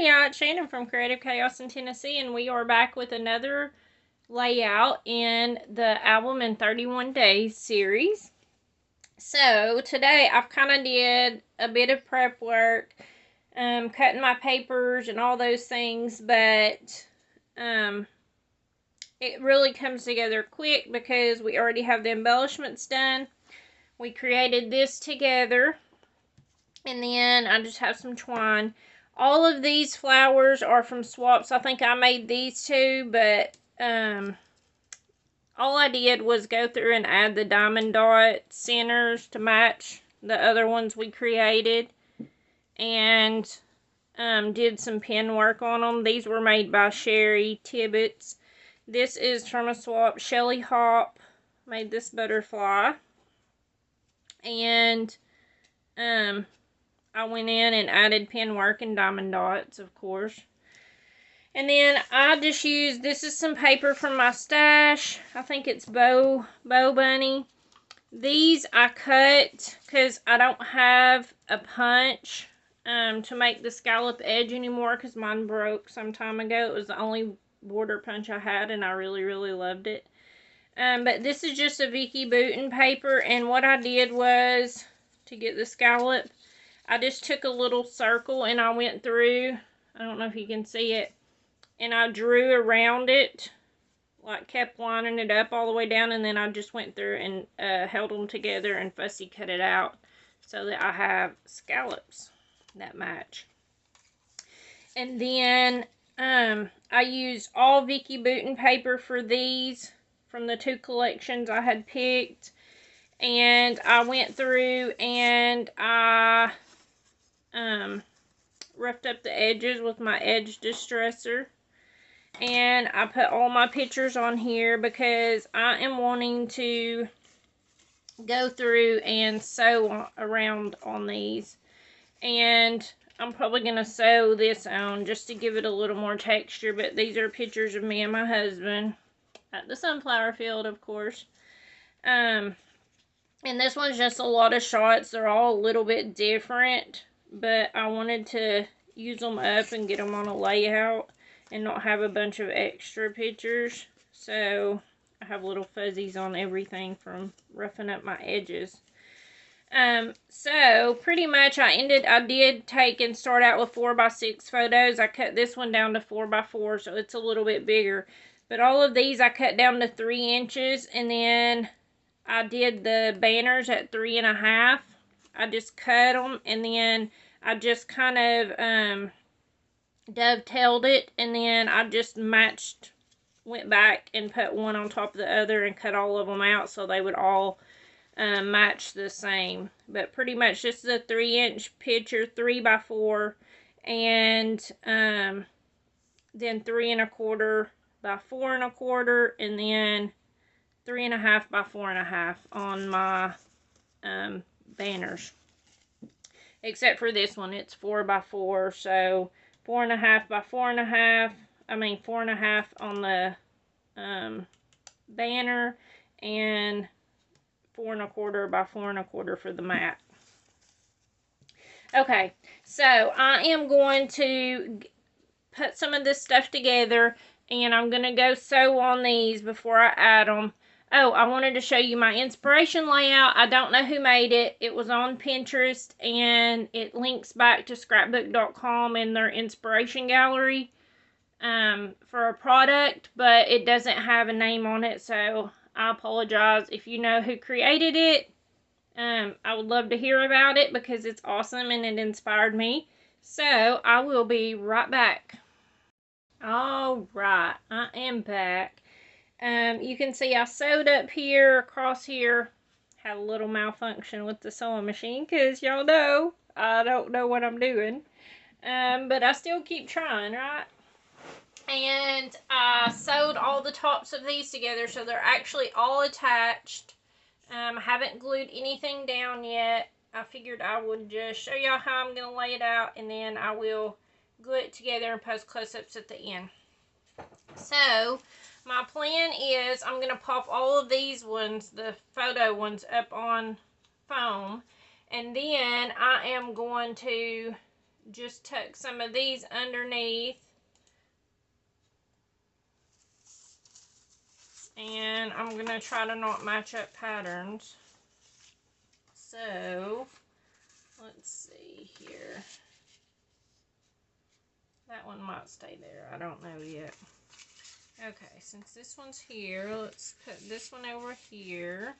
y'all, it's Shannon from Creative Chaos in Tennessee, and we are back with another layout in the Album in 31 Days series. So today I've kind of did a bit of prep work, cutting my papers and all those things, but it really comes together quick because we already have the embellishments done. We created this together, and then I just have some twine. All of these flowers are from swaps. I think I made these two, but all I did was go through and add the diamond dot centers to match the other ones we created, and did some pen work on them. These were made by Sherry Tibbetts. This is from a swap. Shelly Hop made this butterfly, and I went in and added pen work and diamond dots, of course. And then I just used, this is some paper from my stash. I think it's Bow Bunny. These I cut because I don't have a punch to make the scallop edge anymore because mine broke some time ago. It was the only border punch I had, and I really, really loved it. But this is just a Vicki Boutin paper, and what I did was, to get the scallop, I just took a little circle and I went through, I don't know if you can see it, and I drew around it, like kept lining it up all the way down, and then I just went through and held them together and fussy cut it out so that I have scallops that match. And then I used all Vicki Boutin paper for these from the two collections I had picked, and I went through and I roughed up the edges with my edge distresser, and I put all my pictures on here because I am wanting to go through and sew around on these, and I'm probably going to sew this on just to give it a little more texture. But these are pictures of me and my husband at the sunflower field, of course. And this one's just a lot of shots. They're all a little bit different, but I wanted to use them up and get them on a layout and not have a bunch of extra pictures. So I have little fuzzies on everything from roughing up my edges. So pretty much I did take and start out with 4x6 photos. I cut this one down to 4x4, so it's a little bit bigger. But all of these I cut down to 3 inches, and then I did the banners at 3.5. I just cut them, and then I just kind of dovetailed it, and then I just went back and put one on top of the other and cut all of them out so they would all match the same. But pretty much this is a 3-inch picture, 3x4, and then 3.25 by 4.25, and then 3.5 by 4.5 on my banners. Except for this one, it's 4x4, so 4.5 by 4.5. I mean 4.5 on the banner, and 4.25 by 4.25 for the mat. Okay, so I am going to put some of this stuff together, and I'm going to go sew on these before I add them. Oh, I wanted to show you my inspiration layout. I don't know who made it. It was on Pinterest, and it links back to scrapbook.com in their inspiration gallery for a product, but it doesn't have a name on it, so I apologize. If you know who created it, I would love to hear about it because it's awesome and it inspired me. So I will be right back. Alright, I am back. You can see I sewed up here, across here. Had a little malfunction with the sewing machine because y'all know I don't know what I'm doing. But I still keep trying, right? And I sewed all the tops of these together so they're actually all attached. I haven't glued anything down yet. I figured I would just show y'all how I'm going to lay it out, and then I will glue it together and post close-ups at the end. So my plan is I'm going to pop all of these ones, the photo ones, up on foam, and then I am going to just tuck some of these underneath. And I'm going to try to not match up patterns. So, let's see here. That one might stay there. I don't know yet. Okay, since this one's here, let's put this one over here.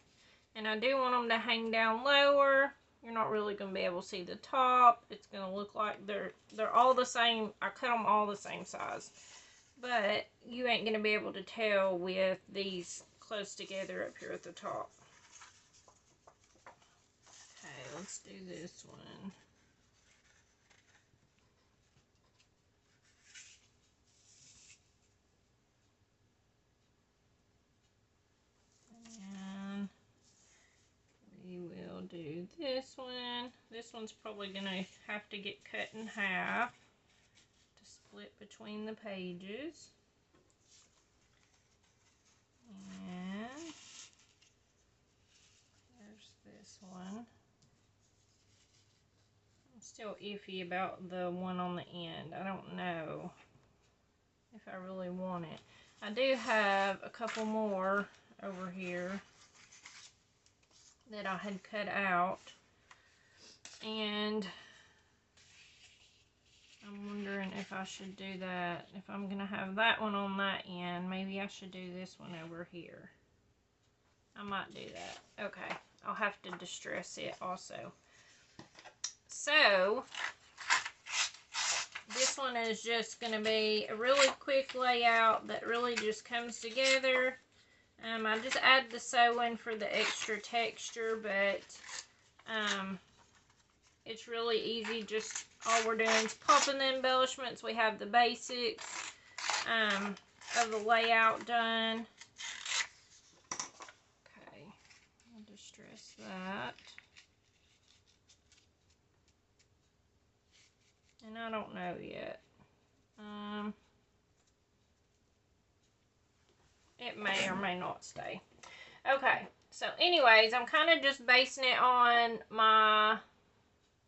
And I do want them to hang down lower. You're not really going to be able to see the top. It's going to look like they're all the same. I cut them all the same size. But you ain't going to be able to tell with these close together up here at the top. Okay, let's do this one. And we will do this one. This one's probably going to have to get cut in half to split between the pages. And there's this one. I'm still iffy about the one on the end. I don't know if I really want it. I do have a couple more over here that I had cut out, and I'm wondering if I should do that. If I'm going to have that one on that end, maybe I should do this one over here. I might do that. Okay, I'll have to distress it also. So, this one is just going to be a really quick layout that really just comes together. I just add the sewing for the extra texture, but it's really easy. Just all we're doing is popping the embellishments. We have the basics of the layout done. Okay, I'll distress that. And I don't know yet. It may or may not stay. Okay, so anyways, I'm kind of just basing it on my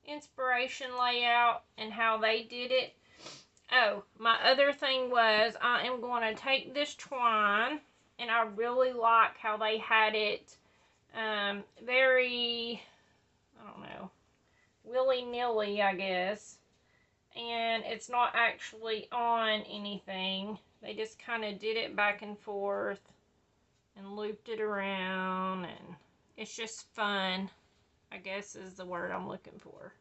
inspiration layout and how they did it. Oh, my other thing was I am going to take this twine, and I really like how they had it very, I don't know, willy-nilly, I guess. And it's not actually on anything. They just kind of did it back and forth and looped it around, and it's just fun, I guess is the word I'm looking for.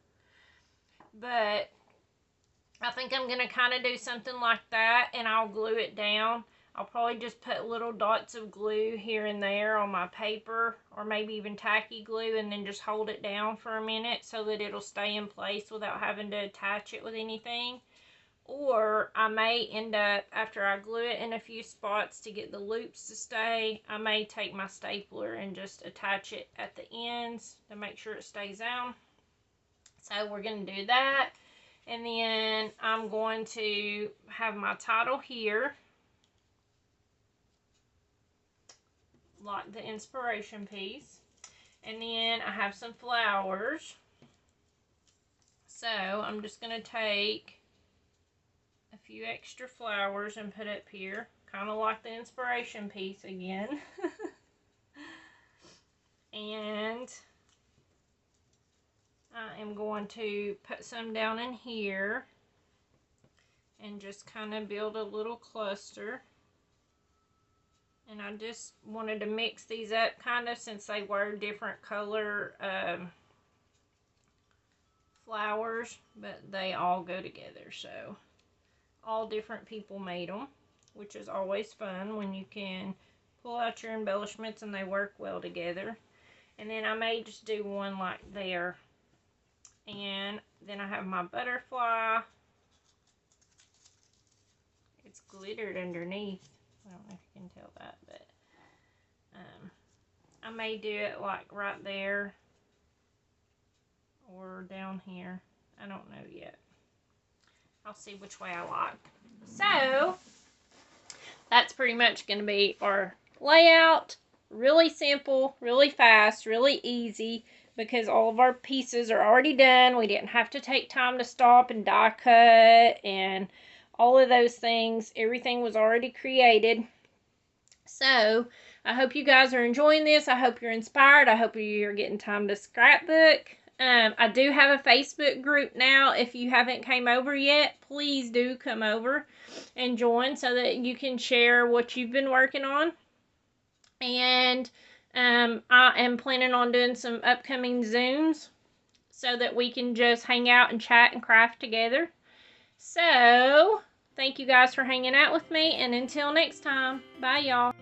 But I think I'm going to kind of do something like that, and I'll glue it down. I'll probably just put little dots of glue here and there on my paper, or maybe even tacky glue, and then just hold it down for a minute so that it'll stay in place without having to attach it with anything. Or I may end up, after I glue it in a few spots to get the loops to stay, I may take my stapler and just attach it at the ends to make sure it stays down. So we're going to do that. And then I'm going to have my title here, like the inspiration piece. And then I have some flowers. So I'm just going to take a few extra flowers and put up here, kind of like the inspiration piece again. And I am going to put some down in here and just kind of build a little cluster. And I just wanted to mix these up kind of, since they were different color flowers, but they all go together. So all different people made them, which is always fun when you can pull out your embellishments and they work well together. And then I may just do one like there. And then I have my butterfly. It's glittered underneath. I don't know if you can tell that, but I may do it like right there or down here. I don't know yet. I'll see which way I like. So that's pretty much going to be our layout. Really simple, really fast, really easy. because all of our pieces are already done. We didn't have to take time to stop and die cut and all of those things. Everything was already created. So I hope you guys are enjoying this. I hope you're inspired. I hope you're getting time to scrapbook. I do have a Facebook group now. If you haven't came over yet, please do come over and join so that you can share what you've been working on. And I am planning on doing some upcoming Zooms so that we can just hang out and chat and craft together. So, thank you guys for hanging out with me, and until next time, bye y'all.